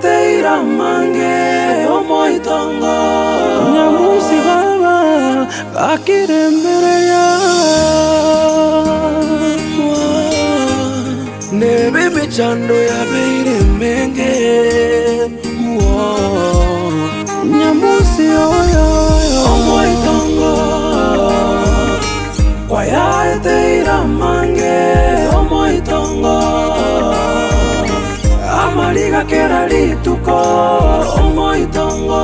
teira mange omoitongo nyamusi baba bakiremereya nebe mechando ya beire menge nyamusi oyo omoitongo kwaya teira mange omoitongo amaliga kera lituko omoitongo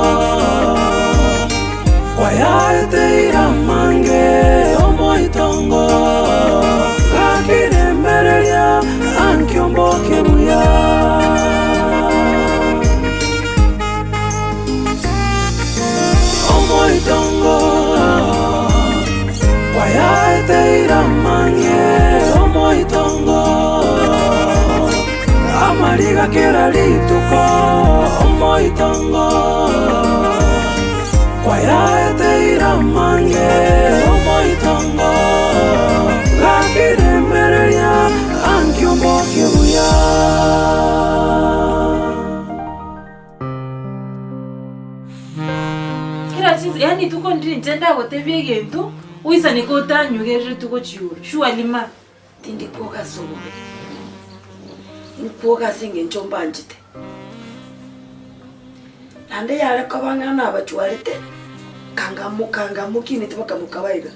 kwaya teira mange omoitongo kakiremereya ankiomboke buya omoitongo kwaya teira mange omoitongo amaliga kera lituko omoitongo kwaya teira mange omoitongo gakiremereya ankiomboke buya kila sinzi yani tuko ndiri ntenda gotebye gento uisa nikota nyugerere tuko chiuru shua lima tindi koga somo inkoga singe njomba njite nande yale kabangana abachwarite kanga mukini tibaka mukabaiga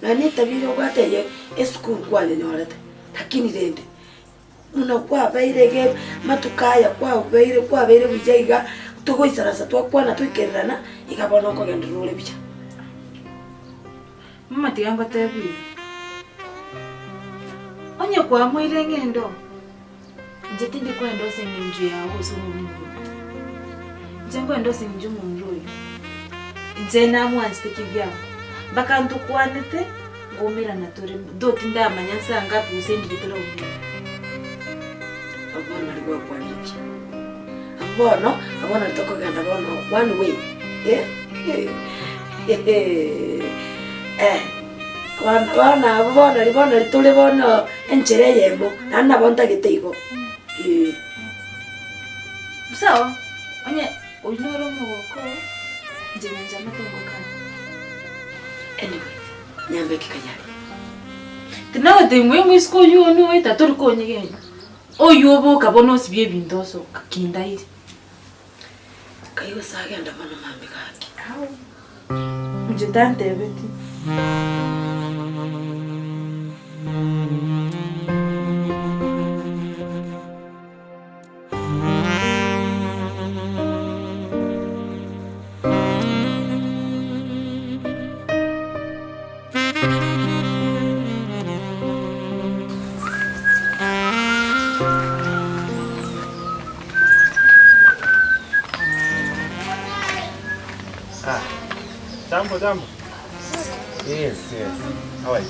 na nitabiro gwateye eschool kwane nyorete takini rende muna kwa bairege matukaya kwa baire bijaiga tugo isarasa twakwana twikererana ikabona ko gendrule bicha mama tiyango tebi onye kwa mwire ngendo njeti ndi kwendo sinju yawo so mungu njengo ndo sinju munroyo njena mwanste kivya bakantu kwanete ngomera natore doti ndamanyasa ngapi usendi bitoro ubi abona ligwa kwanibya abona litoko ganda bono one way abona litule bono enjere yemo nana bonta giteigo sawa onye ulinoro mwoko njenja matengo kana anyway nyambe kikanyali tinawe temwe mwisko yuno eta toriko nyegenya oyubo kabono sibye bindoso kakinda iri kayo sagenda bana mambe kaki awu njitante beti Jambo. Yes. How are you?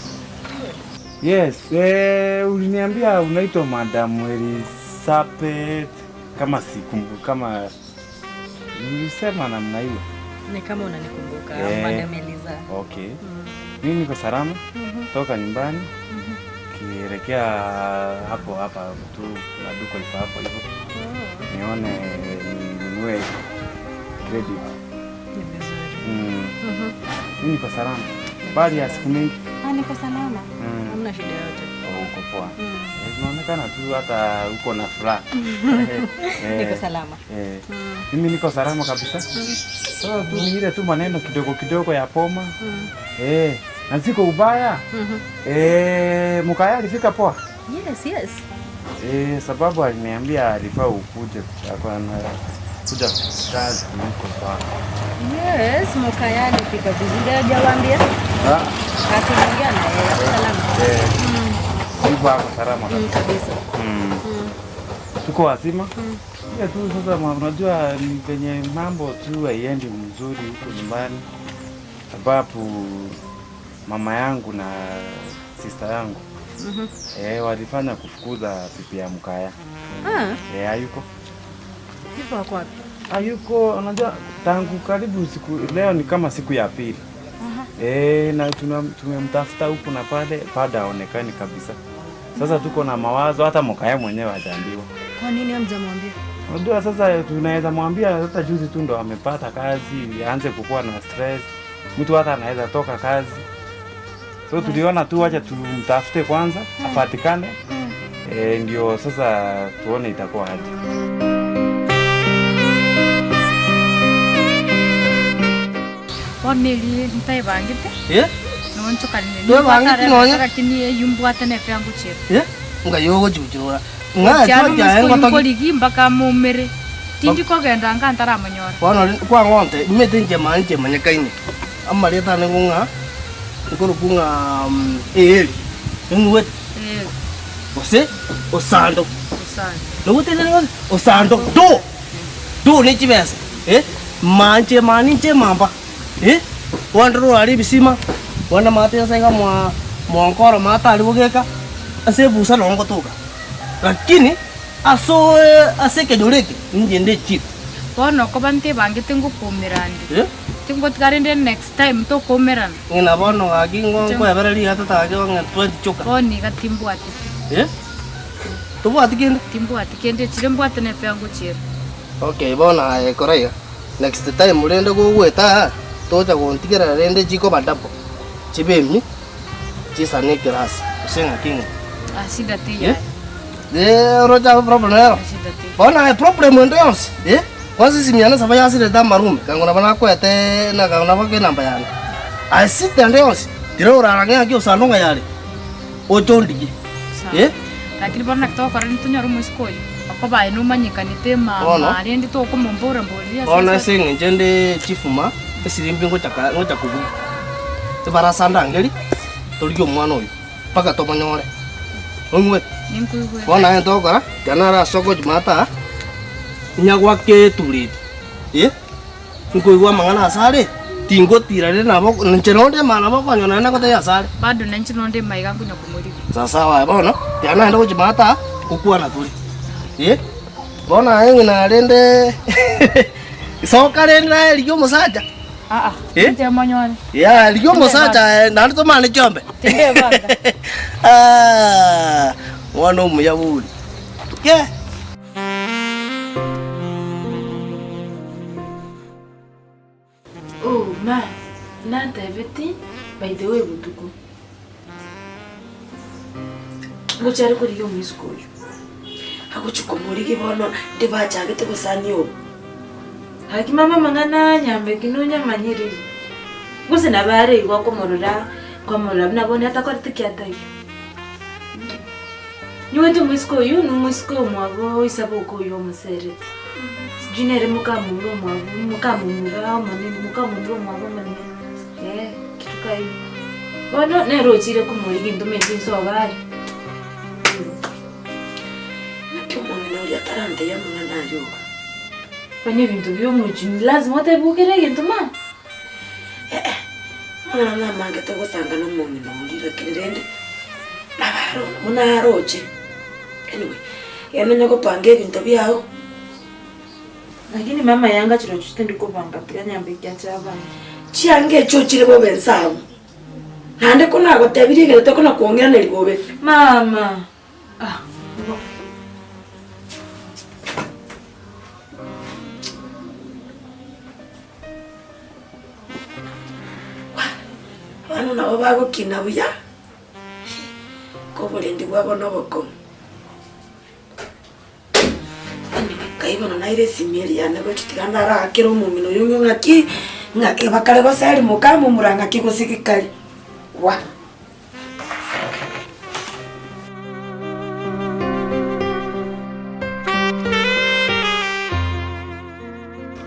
Yes, uliniambia unaitwa Madam Elizabeth kama sikumbuka kama nilisema namna hiyo. Ni kama unanikumbuka Madam Eliza. Okay. Mimi niko salama. Toka nyumbani. Kielekea hapa tu na duka liko hapo hivyo. Nione ninunue credit. Mimi niko salama. Bali ya siku mingi. Niko salama. Hamna shida yote. Uko poa. Unaonekana tu hata uko na furaha. Niko salama. Mimi niko salama kabisa. Sasa tu ni ile tu maneno kidogo ya poma. Na siko ubaya. Mkaya alifika poa? Yes. Sababu aliniambia alifaa ukuje kuja kazi niko poa. Yes, Mkaya alifika vizuri hajawaambia? Akiongea na yeye salama. Sipo hapo salama kabisa. Tuko wazima. Ya tu sasa unajua ni penye mambo tu haiendi mzuri huko nyumbani. Sababu mama yangu na sister yangu walifanya kufukuza pipi ya Mkaya. Hayuko. Yuko wapi? Hayuko, unajua tangu karibu siku leo ni kama siku ya pili. Na tumemtafuta huku na pale haonekani kabisa. Sasa tuko na mawazo hata Mkaya mwenyewe hajaambiwa. Kwa nini hamjamwambia? Unajua sasa tunaweza mwambia hata juzi tu ndo amepata kazi, aanze kukua na stress. Mtu hata anaweza toka kazi. So tuliona tu acha tumtafute kwanza, apatikane. Ndio sasa tuone itakuwa aje. Oneli ntai bangite. Noncho kanne. Yo bangite nonya. Lakini yumbwata ne fyangu chero. Nga yogo chuchura. Nga tuja ngo to ligimba kama umere. Tindi ko genda ngantara amanyora. Bono kwa ngonte imete nje manyakaini. Amaleta nengunga. Ngoro kunga ngwe. Ose osando. Logote nengo osando. Do ni chibesa. Manche maninche mamba. Wandro ali bisima. Wana mate senga mwankoro mata ali bogeka. Ase busa longo toka. Lakini aseke doreke nje chip. Bono ko bante bangite ngo komerande. Tingo tgarende next time to komerana. Ngina bono agi ngongo yaberali hata taje wange 20 choka. Boni gatimbu ati. Tubu ati kende? Timbu ati kende chirembu ati ne fyangu chero. Okay, bona koraya. Next time mulende go gweta toja gontigera rende jiko badapo. Chibemni. Chisane kirasi. Usenga kinga. Asida tiya. Roja problem ero. Bona problem ndons. Kwanza simiana saba yasire da marume. Kangona bana kwete na kangona bake namba yana. Asite ndons. Tiro uraranga kyo salonga yale. Otondi. Lakini bona to korani tunyoru muskoyo. Akoba ino manyikanite mama arende to ko mombora mbolia. Ona singe njende chifuma. Esirimbi ngocha kubu. Tebara sanda ngeli. Tolio mwana oyo. Paka to manyore. Ongwe. Ninkuywe. Bona ento kora. Kanara soko jumata. Nyagwa ke tulit. Nkuywa mangana asare. Tingo tirare nabo ncheronde mana bako nyona na kote asare. Bado ncheronde maiga kunya kumuri. Sasa wa bona. Yana ndo jumata kukua na tuli. Bona yengi na rende. Soka rende liyo musaja. Nje manyone. Ya liyo musaja na ndo mane chombe. Tende banga. Wana umuyabuli. Oh, ma. Nanta ebeti by the way butuko. Ngochari kuri yo miskoyo. Hakuchukumuliki bono ndibachage tukusanyo. Haki mama mangana nyambe kinunya manyiri. Gusi nabare igwa kwa morora nabone atakorite kyatayo. Nyuwete miskoyo numusko mwabo isabo ko yo musere. Sijinere mukamuro mwabo mukamura manene mukamuro mwabo manene. Kitukai. Bono nero chire kumuliki ndomeze so bari. Yatarante ya mwana yoga. Kwenye bintu by'umujini lazima utabukire gintu ma. Mwana mange to gusanga no muntu n'urira kirende. Nabaro munaroje. Anyway, yamenye ko pange bintu byaho. Lakini mama yanga chiro chitende kupanga pya nyambe kyachabana. Chiange cho chire bo bensabu. Nande ko nago tabirige to ko nakuongera neligobe. Mama. Ano na bago kinabuya. Ko bolendi bwabo noboko. Kaiba na ire simeli yana ko chitikana ra akero mumino yungu ngaki bakale ko sari mukamu muranga kiko sikikali. Wa.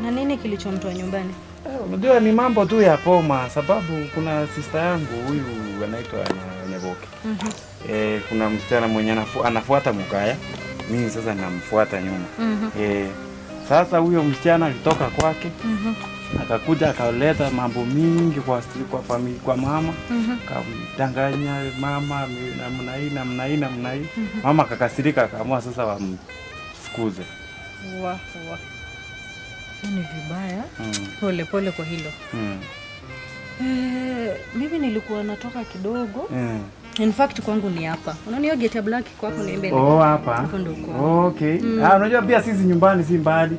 Na nini kilichomtoa nyumbani? Unajua ni mambo tu ya poma, sababu kuna sister yangu huyu anaitwa Neboke. Kuna msichana mwenye anafuata Mukaya, mimi sasa namfuata nyuma. Sasa huyo msichana alitoka kwake, akakuja akaleta mambo mingi kwa familia, kwa mama, kamdanganya mama namna hii. Mama akakasirika, akaamua sasa wamfukuze. Ni vibaya. Pole kwa hilo. Mimi nilikuwa natoka kidogo. In fact kwangu ni hapa. Unaona hiyo gate ya black kwako ni mbele. Oh, hapa. Hapo ndo kwa. Okay. Unajua pia sisi nyumbani si mbali.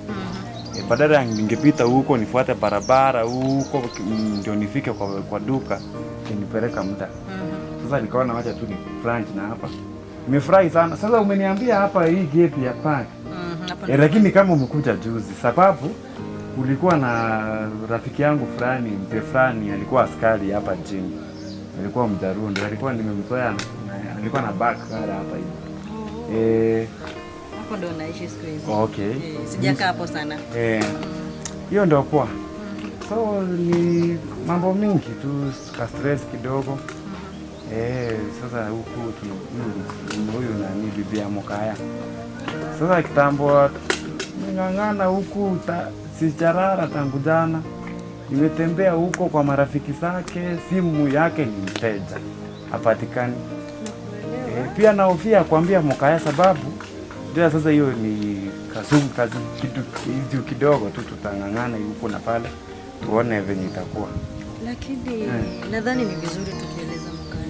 Badala ningepita huko nifuate barabara huko ndio nifike kwa duka kinipeleka muda. Sasa nikaona wacha tu ni branch na hapa. Nimefurahi sana. Sasa umeniambia hapa hii gate ya park. Lakini kama umekuja juzi sababu kulikuwa na rafiki yangu fulani, mzee fulani alikuwa askari hapa chini. Alikuwa Mjarundi, alikuwa nimemzoea, alikuwa na background hapa hivi. Hapo ndo naishi siku hizi. Okay. Sijakaa hapo sana. Hiyo ndio poa. So ni mambo mingi tu, ka stress kidogo. Sasa huku huyu nani bibi ya Mokaya. Sasa kitambo ngangana huku sicharara tangu jana. Nimetembea huko kwa marafiki zake, simu yake ni mteja. Hapatikani. Pia naofia kuambia Mokaya sababu ndio sasa hiyo ni kazi kitu kidogo tu tutangangana huko na pale tuone venye itakuwa. Lakini nadhani ni vizuri tukieleza Mokaya.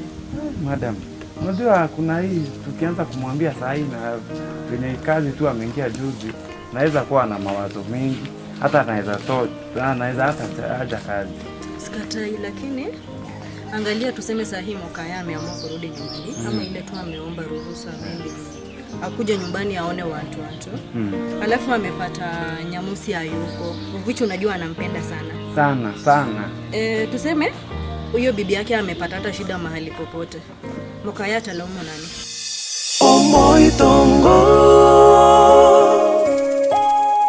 Madam, unajua kuna hii tukianza kumwambia saa hii na venye kazi tu ameingia juzi, naweza kuwa na mawazo mengi, hata anaweza hata haja kazi. Sikatai, lakini angalia tuseme saa hii Mokaya ameamua kurudi nyumbani ama ile tu ameomba ruhusa mimi akuja nyumbani aone watu. Alafu amepata Nyamusi hayuko. Vichu unajua anampenda sana. Tuseme huyo bibi yake amepata hata shida mahali popote. Mokaya atalaumu nani? Omoitongo